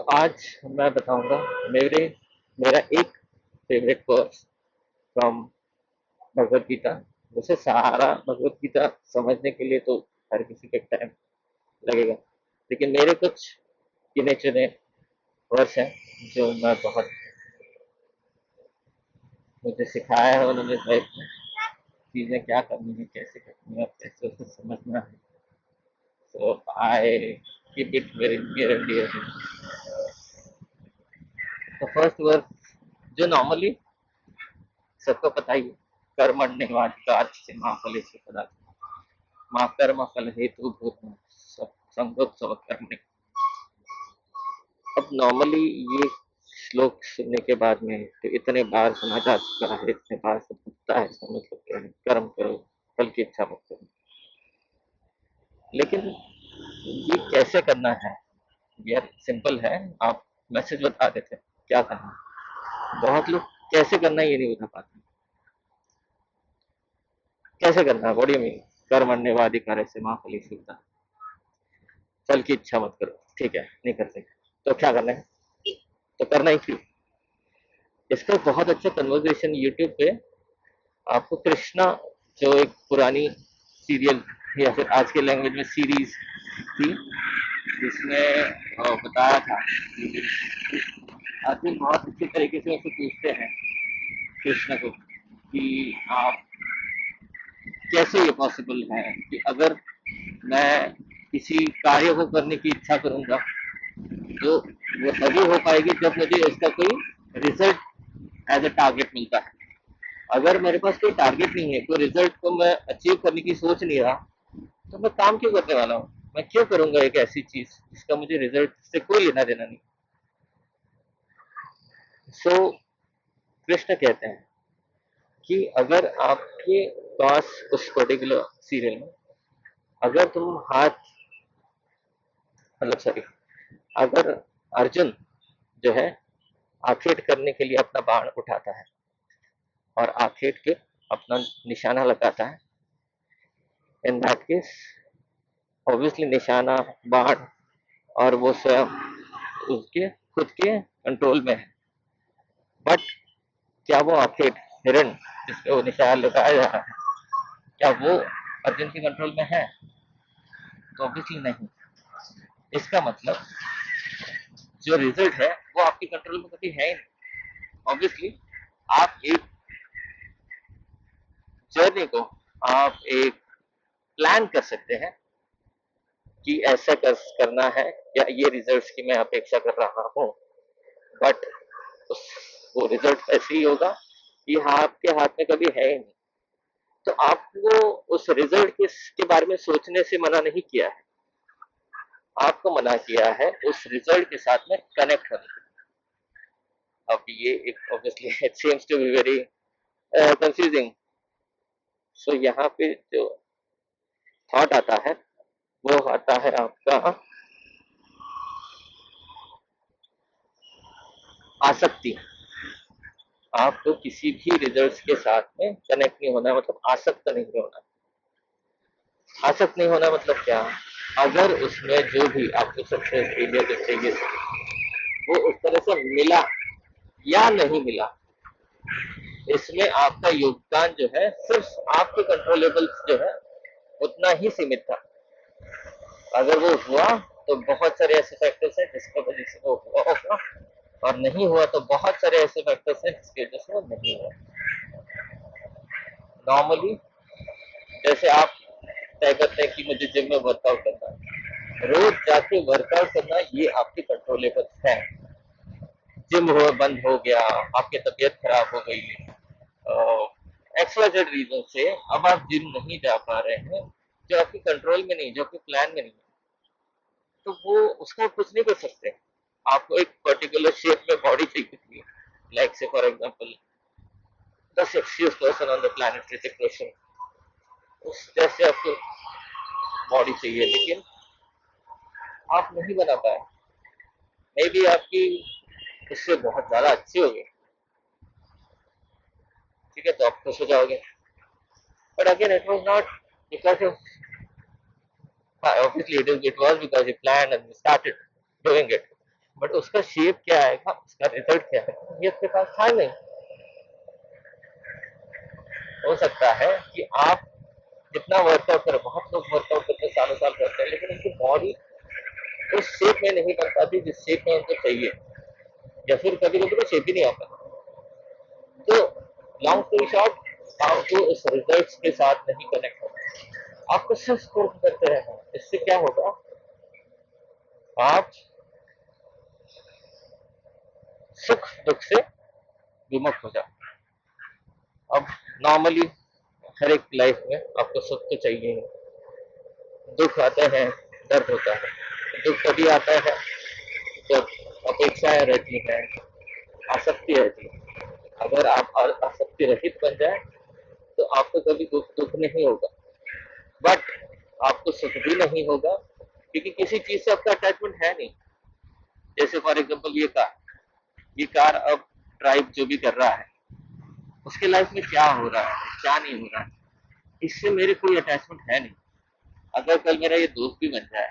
तो आज मैं बताऊंगा मेरे मेरा एक favourite work from Bhagavad Gita. वैसे सारा भगवत गीता समझने के लिए तो हर किसी के टाइम लगेगा, लेकिन मेरे कुछ गिने चुने वर्स हैं जो मैं बहुत मुझे सिखाया है उन्होंने लाइफ में। चीजें क्या करनी है, कैसे करनी है और कैसे उसे समझना है। So I keep it very near and dear. तो फर्स्ट वर्स जो नॉर्मली सबको पता ही है, कर्मण्येवाधिकार से माँ फलेषु कदाचन माँ कर्म फल हेतु भूत संगोत्सव कर्म। अब नॉर्मली ये श्लोक सुनने के बाद में तो इतने बार सुना जा चुका है, इतने बार सब होता है, इसका मतलब क्या है, कर्म करो फल की इच्छा मत करो। लेकिन ये कैसे करना है यार, सिंपल है। आप मैसेज बता देते क्या करना है। बहुत लोग कैसे करना है ये नहीं बता पाते। कैसे करना है, व्हाट डू यू मीन? कर्मण्येवाधिकार से माँ फलेषु फल की इच्छा मत करो, ठीक है नहीं करते तो क्या करना है, तो करना ही क्यों। इसका बहुत अच्छा कन्वर्सेशन यूट्यूब पे आपको कृष्णा, जो एक पुरानी सीरियल या फिर आज के लैंग्वेज में सीरीज थी, जिसमें बताया था कि अर्जुन बहुत अच्छे तरीके से उसे पूछते हैं कृष्ण को कि आप कैसे ये पॉसिबल है कि अगर मैं किसी कार्य को करने की इच्छा करूंगा तो वो तभी हो पाएगी जब मुझे उसका कोई रिजल्ट एज अ टारगेट मिलता है। अगर मेरे पास कोई टारगेट नहीं है, कोई रिजल्ट को मैं अचीव करने की सोच नहीं रहा, तो मैं काम क्यों करने वाला हूँ। मैं क्यों करूंगा एक ऐसी चीज जिसका मुझे रिजल्ट से कोई लेना देना नहीं। सो कृष्ण कहते हैं कि अगर आपके पास उस पर्टिकुलर सीरियल में अगर तुम हाथ मतलब सॉरी अगर अर्जुन जो है आखेट करने के लिए अपना बाण उठाता है और आखेट के अपना निशाना लगाता है, इन दैट केस ऑब्वियसली निशाना बाण और वो स्वयं उसके खुद के कंट्रोल में है। बट क्या वो आखेट हिरण जिसपे वो निशाना लगाया जा रहा है, क्या वो अर्जुन के कंट्रोल में है? तो ऑब्वियसली नहीं। इसका मतलब जो रिजल्ट है वो आपके कंट्रोल में कभी है ही नहीं। ऑब्वियसली आप एक जर्नी को आप एक प्लान कर सकते हैं कि ऐसा करना है या ये रिजल्ट्स की मैं अपेक्षा कर रहा हूँ, बट उस वो रिजल्ट ऐसे ही होगा कि हाँ आपके हाथ में कभी है ही नहीं। तो आपको उस रिजल्ट के बारे में सोचने से मना नहीं किया है, आपको मना किया है उस रिजल्ट के साथ में कनेक्ट होने के। अब ये एक obviously it seems to be very confusing. So यहाँ पे जो थॉट आता है वो आता है आपका आसक्ति। आपको किसी भी रिजल्ट्स के साथ में कनेक्ट नहीं होना, मतलब आसक्त नहीं होना। आसक्त नहीं होना मतलब क्या? अगर उसमें जो भी आपको सक्सेस फेलियर चाहिए वो उस तरह से मिला या नहीं मिला, इसमें आपका योगदान जो है सिर्फ आपके कंट्रोलेबल जो है उतना ही सीमित था। अगर वो हुआ तो बहुत सारे ऐसे फैक्टर्स हैं जिसकी वजह से वो हुआ होगा, और नहीं हुआ तो बहुत सारे ऐसे फैक्टर्स हैं जिसकी वजह से वो नहीं हुआ। नॉर्मली जैसे आप तय करते हैं कि मुझे जिम में वर्कआउट करना है, रोज जाके वर्कआउट करना ये आपके कंट्रोलेबल है। जिम हो बंद हो गया, आपकी तबीयत खराब हो गई, एक्सवाइजेड रीजन से अब आप जिम नहीं जा पा रहे हैं, जो आपके कंट्रोल में नहीं, जो आपके प्लान में नहीं है, तो वो उसका कुछ नहीं कर सकते। आपको एक पर्टिकुलर शेप में बॉडी चाहिए थी, like say for example the sexiest person on the planet Hrithik Roshan, उस जैसे आपको बॉडी चाहिए, लेकिन आप नहीं बना पाए। मे बी आपकी उससे बहुत ज्यादा अच्छी होगी, ठीक है, तो आप खुश हो जाओगे। But again it was not because of, obviously it was because you planned and you started doing it, but उसका शेप क्या आएगा, उसका रिजल्ट क्या है, ये आपके पास था नहीं। हो सकता है कि आप जितना वर्कआउट करें, बहुत लोग वर्कआउट करते हैं, सालों साल करते हैं, लेकिन उनकी बॉडी उस शेप में नहीं बन पाती जिस शेप में उनको चाहिए, या फिर कभी कभी तो शेप ही नहीं आता। तो लॉन्ग स्टोरी शॉर्ट, आपको इस रिजल्ट्स के साथ नहीं कनेक्ट होना, आपको सिर्फ स्पोर्ट करते रहना। इससे क्या होगा, आप सुख दुख से विमुक्त हो जाओ। अब नॉर्मली हर एक लाइफ में आपको सुख तो चाहिए ही, दुख आते हैं, दर्द होता है। दुख तभी आता है जब अपेक्षाएं रहती हैं, आसक्ति रहती है। अगर आप आसक्ति रहित बन जाए तो आपको कभी दुख दुख नहीं होगा, बट आपको सुख भी नहीं होगा, क्योंकि किसी चीज से आपका अटैचमेंट है नहीं। जैसे फॉर एग्जाम्पल ये कार अब ड्राइव जो भी कर रहा है, उसके लाइफ में क्या हो रहा है क्या नहीं हो रहा है, इससे मेरे कोई अटैचमेंट है नहीं। अगर कल मेरा ये दोस्त भी बन जाए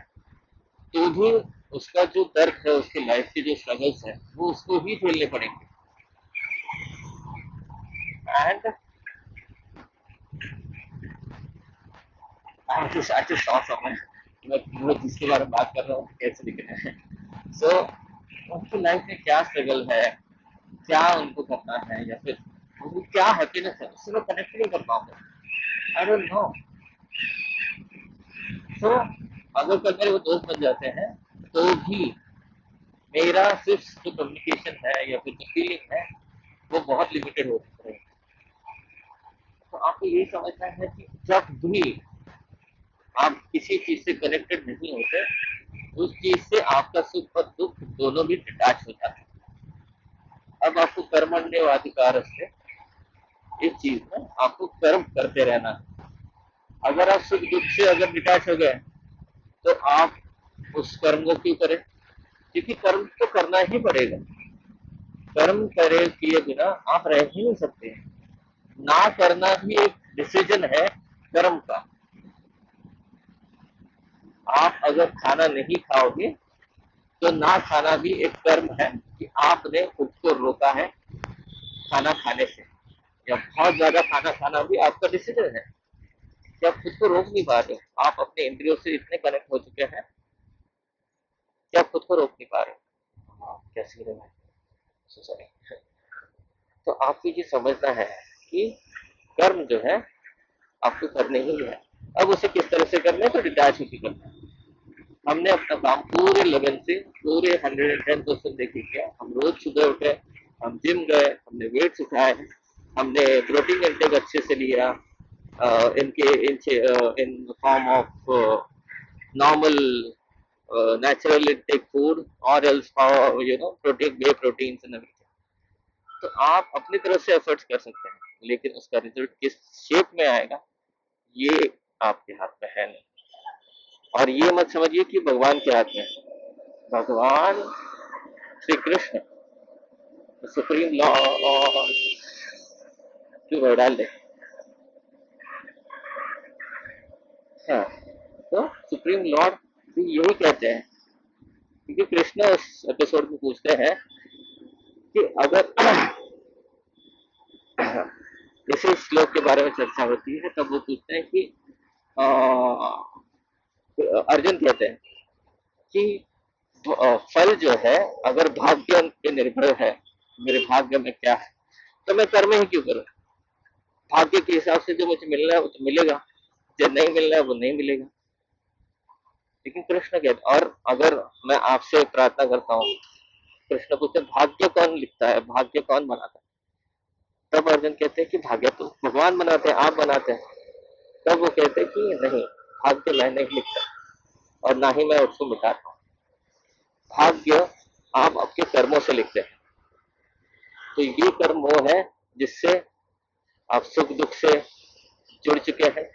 तो भी उसका जो दर्द है, उसकी लाइफ के जो स्ट्रगल्स है, वो उसको ही झेलने पड़ेंगे। And I just saw someone, मैं जिसके बारे में बात कर रहा हूँ कैसे दिख रहे हैं। सो उनकी लाइफ में क्या स्ट्रगल है, क्या उनको करना है, या फिर उनको क्या हैप्पीनेस है, उससे मैं कनेक्ट नहीं कर पाऊंगा। I don't know. तो अगर कल मेरे वो दोस्त बन जाते हैं तो भी मेरा सिर्फ जो कम्युनिकेशन है या फिर जो फीलिंग है वो बहुत लिमिटेड हो सकता है। तो आपको यही समझना है कि जब भी आप किसी चीज से कनेक्टेड नहीं होते, उस चीज से आपका सुख और दुख दोनों भी डिटैच हो जाते हैं। अब आपको कर्मण्यवाधिकार से इस चीज में आपको कर्म करते रहना है। अगर आप सुख दुख से अगर डिटैच हो गए तो आप उस कर्म को क्यों करें, क्योंकि कर्म तो करना ही पड़ेगा। कर्म करे किए बिना आप रह ही नहीं सकते। ना करना भी एक डिसीजन है कर्म का। आप अगर खाना नहीं खाओगे तो ना खाना भी एक कर्म है कि आपने खुद को रोका है खाना खाने से। या बहुत ज्यादा खाना खाना भी आपका डिसीजन है कि आप खुद को रोक नहीं पा रहे हो। आप अपने इंद्रियों से इतने कनेक्ट हो चुके हैं कि आप खुद को रोक नहीं पा रहे हो। कैसे रहे भाई, सॉरी। तो आपको ये समझना है कि कर्म जो है आपको करने ही है। अब उसे किस तरह से करना है, तो डिटैच होकर करना है। हमने अपना काम पूरे लगन से, पूरे 110% देखिए किया। हम रोज सुबह उठे, हम जिम गए, हमने वेट्स उठाए, हमने प्रोटीन इंटेक अच्छे से लिया, in form of normal natural intake food और else protein, whey proteins and everything. तो आप अपनी तरफ से एफर्ट्स कर सकते हैं, लेकिन उसका रिजल्ट किस शेप में आएगा ये आपके हाथ में है नहीं। और ये मत समझिए कि भगवान के हाथ में है। भगवान श्री कृष्ण सुप्रीम लॉ, और क्यों डाल दे। हाँ, तो सुप्रीम लॉर्ड भी यही कहते हैं, क्योंकि कृष्ण इस एपिसोड में पूछते हैं कि अगर इसी श्लोक के बारे में चर्चा होती है, तब वो पूछते हैं कि अर्जुन कहते हैं कि फल जो है अगर भाग्य पे निर्भर है, मेरे भाग्य में क्या है, तो मैं कर्म ही क्यों करूं। भाग्य के हिसाब से जो मुझे मिलना है वो तो मिलेगा, जो नहीं मिलना है वो नहीं मिलेगा। लेकिन कृष्ण कहते, और अगर मैं आपसे प्रार्थना करता हूँ, कृष्ण पूछते भाग्य कौन लिखता है, भाग्य कौन बनाता है, तब अर्जुन कहते हैं कि भाग्य तो भगवान बनाते हैं, आप बनाते हैं। तब वो कहते हैं कि नहीं, भाग्य मैं नहीं लिखता और ना ही मैं उसको मिटाता हूँ। भाग्य आप आपके कर्मों से लिखते हैं। तो ये कर्म वो है जिससे आप सुख दुख से जुड़ चुके हैं।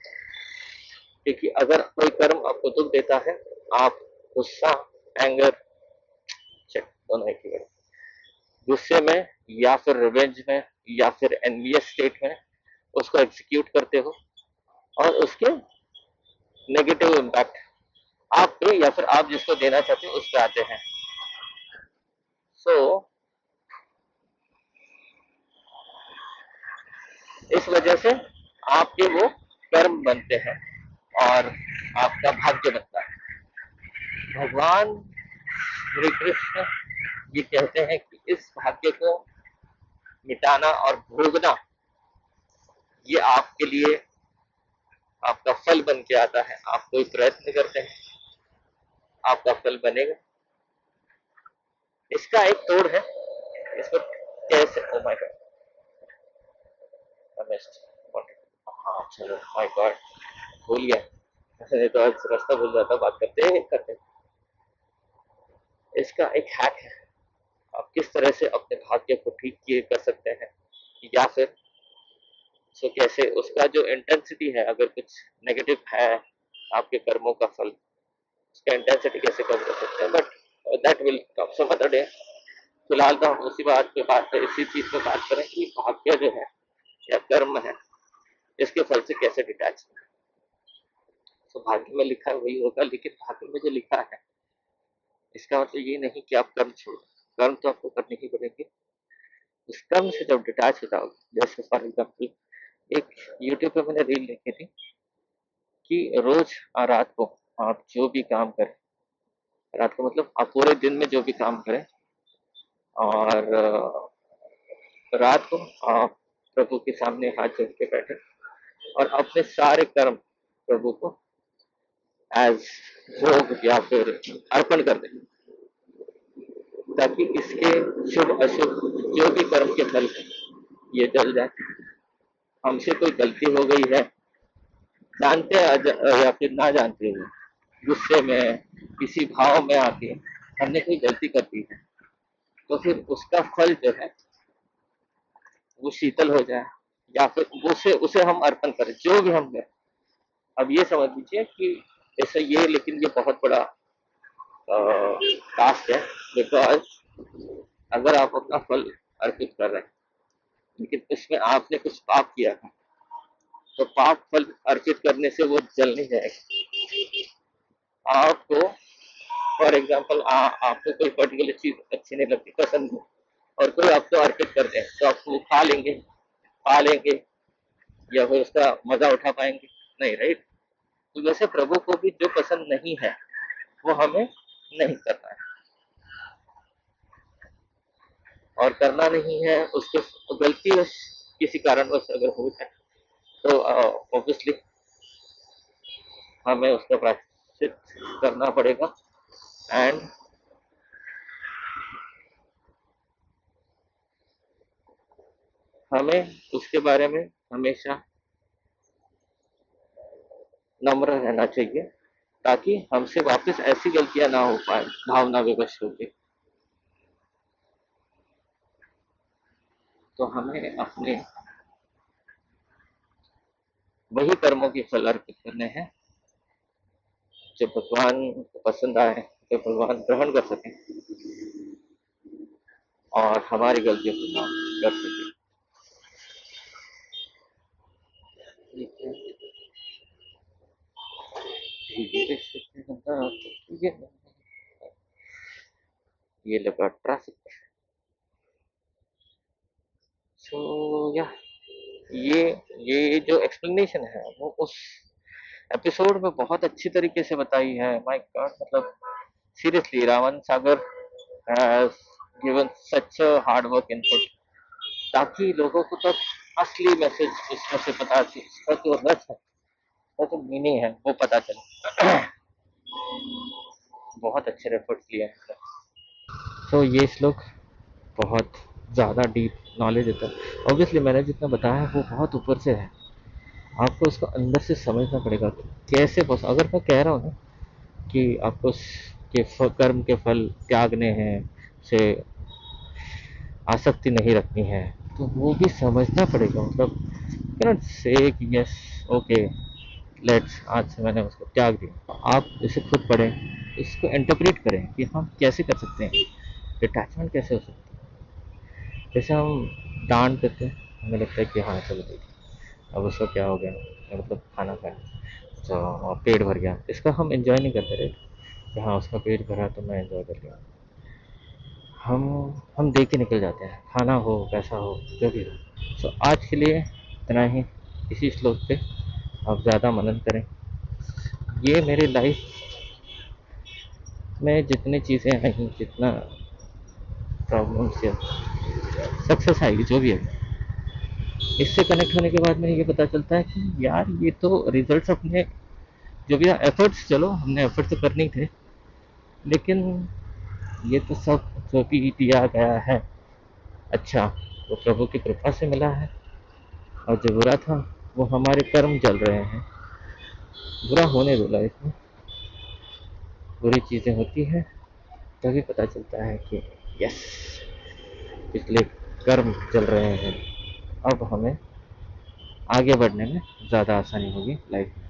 क्योंकि अगर कोई कर्म आपको दुख देता है, आप गुस्सा, एंगर, दोनों एक ही, गुस्से में या फिर रिवेंज में या फिर एनवियस स्टेट में उसको एग्जीक्यूट करते हो, और उसके नेगेटिव इम्पैक्ट आप पे या फिर आप जिसको देना चाहते हो उस पर आते हैं। सो इस वजह से आपके वो कर्म बनते हैं और आपका भाग्य बनता है। भगवान श्री कृष्ण ये कहते हैं कि इस भाग्य को मिटाना और भोगना ये आपके लिए आपका फल बन के आता है। आप कोई प्रयत्न करते हैं, आपका फल बनेगा। इसका एक तोड़ है, इसको कैसे, ओ माय गॉड, हाँ चलो, माय गॉड, भूल गया। नहीं तो आज रास्ता भूल जाता बात करते करते। इसका एक हैक है, आप किस तरह से अपने भाग्य को ठीक किए कर सकते हैं, या फिर सो कैसे उसका जो इंटेंसिटी है, अगर कुछ नेगेटिव है आपके कर्मों का फल, उसका इंटेंसिटी कैसे कम कर सकते हैं, but that will come some other day. फिलहाल तो हम उसी बात पे बात करें, इसी चीज पे बात करें कि भाग्य जो है या कर्म है, इसके फल से कैसे डिटैच है। तो भाग्य में लिखा है वही होगा, लेकिन भाग्य में जो लिखा है इसका मतलब ये नहीं कि आप कर्म छोड़ो, कर्म तो आपको करने ही पड़ेंगे। उस कर्म से जब डिटैच हो जाओगे, जैसे फॉर एग्जाम्पल एक यूट्यूब पे मैंने रील देखी थी कि रोज रात को आप जो भी काम करें, रात को मतलब आप पूरे दिन में जो भी काम करें, और रात को आप प्रभु के सामने हाथ जोड़ के बैठे और अपने सारे कर्म प्रभु को एज भोग या फिर अर्पण कर दें, ताकि इसके शुभ अशुभ जो भी कर्म के फल है ये जल जाए। हमसे कोई गलती हो गई है, जानते या फिर ना जानते हुए, गुस्से में, किसी भाव में आके हमने कोई गलती कर दी है, तो फिर उसका फल जो है वो शीतल हो जाए, या फिर उसे उसे हम अर्पण करें जो भी हम करें। अब ये समझ लीजिए कि ऐसा ये, लेकिन ये बहुत बड़ा टास्क है, बिकॉज अगर आप अपना फल अर्पित कर रहे हैं लेकिन इसमें आपने कुछ पाप किया है, तो पाप फल अर्पित करने से वो जल नहीं जाएगा। आपको फॉर एग्जाम्पल आपको कोई पर्टिकुलर चीज अच्छी नहीं लगती, पसंद नहीं, और कोई आपको अर्पित कर दे, तो आप वो खा लेंगे या फिर उसका मजा उठा पाएंगे नहीं, राइट। तो वैसे प्रभु को भी जो पसंद नहीं है वो हमें नहीं करना है, और करना नहीं है उसको गलती किसी कारणवश अगर हो जाए तो ऑब्वियसली हमें उसका प्रायश्चित करना पड़ेगा। एंड हमें उसके बारे में हमेशा नम्र रहना चाहिए, ताकि हमसे वापस ऐसी गलतियां ना हो पाए भावना विवश होकर। तो हमें अपने वही कर्मों के फल अर्पित करने हैं जो भगवान को पसंद आए, जो भगवान ग्रहण कर सकें और हमारी गलतियों को माफ कर सकें। ठीक है, धीरे से ये लगा ट्रैफिक। सो या ये ये जो एक्सप्लेनेशन है वो उस एपिसोड में बहुत अच्छी तरीके से बताई है। माय गॉड, मतलब seriously Ravan Sagar has given such a hard work input, ताकि लोगों को तब असली मैसेज उसमें से पता चले, उसका जो रस है, उसका जो मीनिंग है वो पता चले। बहुत अच्छे रेफर्ट्स लिए हैं। तो ये श्लोक बहुत ज़्यादा डीप नॉलेज देता है। ऑब्वियसली मैंने जितना बताया है वो बहुत ऊपर से है, आपको उसको अंदर से समझना पड़ेगा कि कैसे अगर मैं कह रहा हूँ ना कि आपको के कर्म के फल त्यागने हैं, से आसक्ति नहीं रखनी है, तो वो भी समझना पड़ेगा। मतलब कैनॉट से कि यस ओके लेट्स, आज से मैंने उसको त्याग दिया। आप इसे खुद पढ़ें, इसको इंटरप्रेट करें कि हम कैसे कर सकते हैं, डिटैचमेंट कैसे हो सकता है। जैसे हम डांट देते हैं, हमें लगता है कि हाँ चलो ठीक, अब उसको क्या हो गया, मतलब खाना खाया तो पेट भर गया, इसका हम एंजॉय नहीं करते रहे कि हाँ उसका पेट भरा तो मैं एंजॉय कर लिया। हम हम दे के निकल जाते हैं, खाना हो पैसा हो जो भी हो। सो आज के लिए इतना ही। इसी श्लोक पे आप ज़्यादा मनन करें। ये मेरी लाइफ में जितनी चीज़ें आई, जितना प्रॉब्लम्स या सक्सेस आएगी जो भी है, इससे कनेक्ट होने के बाद में ये पता चलता है कि यार ये तो रिजल्ट्स अपने जो भी एफर्ट्स, चलो हमने एफर्ट तो करने ही थे, लेकिन ये तो सब जो भी दिया गया है अच्छा, वो प्रभु की कृपा से मिला है। और जो बुरा था वो हमारे कर्म चल रहे हैं। बुरा होने दो, लाइफ में बुरी चीज़ें होती हैं, तभी पता चलता है कि यस, पिछले कर्म चल रहे हैं। अब हमें आगे बढ़ने में ज़्यादा आसानी होगी लाइफ में।